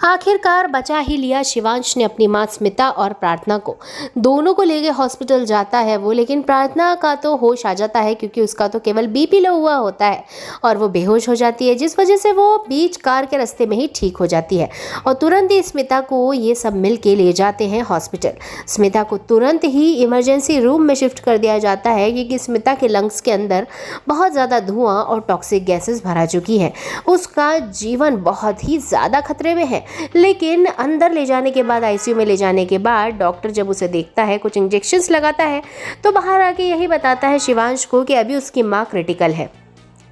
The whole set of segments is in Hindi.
आखिरकार बचा ही लिया। शिवांश ने अपनी माँ स्मिता और प्रार्थना को, दोनों को लेके हॉस्पिटल जाता है वो, लेकिन प्रार्थना का तो होश आ जाता है क्योंकि उसका तो केवल बीपी लो हुआ होता है और वो बेहोश हो जाती है, जिस वजह से वो बीच कार के रास्ते में ही ठीक हो जाती है। और तुरंत ही स्मिता को ये सब मिल के ले जाते हैं हॉस्पिटल। स्मिता को तुरंत ही इमरजेंसी रूम में शिफ्ट कर दिया जाता है क्योंकि स्मिता के लंग्स के अंदर बहुत ज़्यादा धुआं और टॉक्सिक गैसेस भरा चुकी है। उसका जीवन बहुत ही ज़्यादा खतरे में है। लेकिन अंदर ले जाने के बाद, आईसीयू में ले जाने के बाद, डॉक्टर जब उसे देखता है, कुछ इंजेक्शंस लगाता है, तो बाहर आके यही बताता है शिवांश को कि अभी उसकी माँ क्रिटिकल है।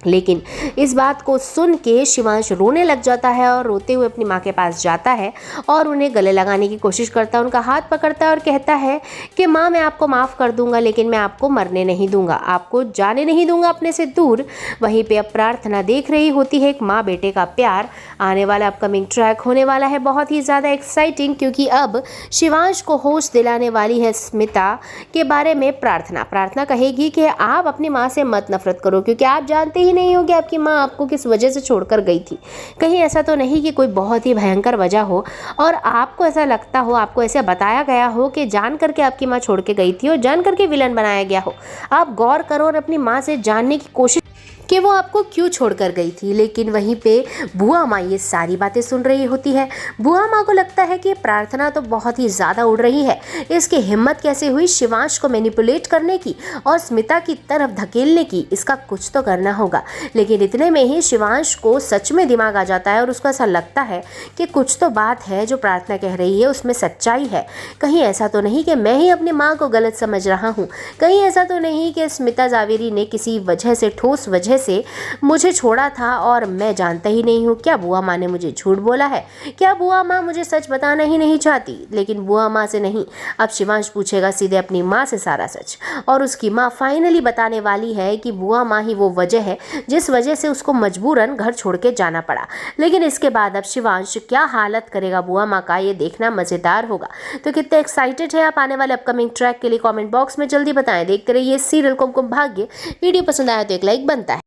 लेकिन इस बात को सुन के शिवांश रोने लग जाता है और रोते हुए अपनी माँ के पास जाता है और उन्हें गले लगाने की कोशिश करता है, उनका हाथ पकड़ता है और कहता है कि माँ, मैं आपको माफ़ कर दूंगा, लेकिन मैं आपको मरने नहीं दूंगा, आपको जाने नहीं दूंगा अपने से दूर। वहीं पे अब प्रार्थना देख रही होती है एक माँ बेटे का प्यार। आने वाला अपकमिंग ट्रैक होने वाला है बहुत ही ज़्यादा एक्साइटिंग, क्योंकि अब शिवांश को होश दिलाने वाली है स्मिता के बारे में प्रार्थना कहेगी कि आप अपनी माँ से मत नफरत करो, क्योंकि आप जानते नहीं हो कि आपकी माँ आपको किस वजह से छोड़कर गई थी। कहीं ऐसा तो नहीं कि कोई बहुत ही भयंकर वजह हो और आपको ऐसा लगता हो, आपको ऐसा बताया गया हो कि जान करके आपकी माँ छोड़ के गई थी और जान करके विलन बनाया गया हो। आप गौर करो और अपनी माँ से जानने की कोशिश कि वो आपको क्यों छोड़कर गई थी। लेकिन वहीं पे बुआ माँ ये सारी बातें सुन रही होती है। बुआ माँ को लगता है कि प्रार्थना तो बहुत ही ज़्यादा उड़ रही है, इसकी हिम्मत कैसे हुई शिवांश को मैनिपुलेट करने की और स्मिता की तरफ धकेलने की, इसका कुछ तो करना होगा। लेकिन इतने में ही शिवांश को सच में दिमाग आ जाता है और उसको ऐसा लगता है कि कुछ तो बात है जो प्रार्थना कह रही है उसमें सच्चाई है। कहीं ऐसा तो नहीं कि मैं ही अपनी माँ को गलत समझ रहा हूँ, कहीं ऐसा तो नहीं कि स्मिता जावेरी ने किसी वजह से, ठोस वजह से मुझे छोड़ा था और मैं जानता ही नहीं हूँ। क्या बुआ माँ ने मुझे झूठ बोला है? क्या बुआ माँ मुझे सच बताना ही नहीं चाहती? लेकिन बुआ माँ से नहीं, अब शिवांश पूछेगा सीधे अपनी माँ से सारा सच और उसकी माँ फाइनली बताने वाली है कि बुआ माँ ही वो वजह है जिस वजह से उसको मजबूरन घर छोड़ के जाना पड़ा। लेकिन इसके बाद अब शिवांश क्या हालत करेगा बुआ माँ का, ये देखना मज़ेदार होगा। तो कितने एक्साइटेड है आप आने वाले अपकमिंग ट्रैक के लिए? कमेंट बॉक्स में जल्दी बताएं। देखते रहिए सीरियल कुमकुम भाग्य। वीडियो पसंद आया तो एक लाइक बनता है।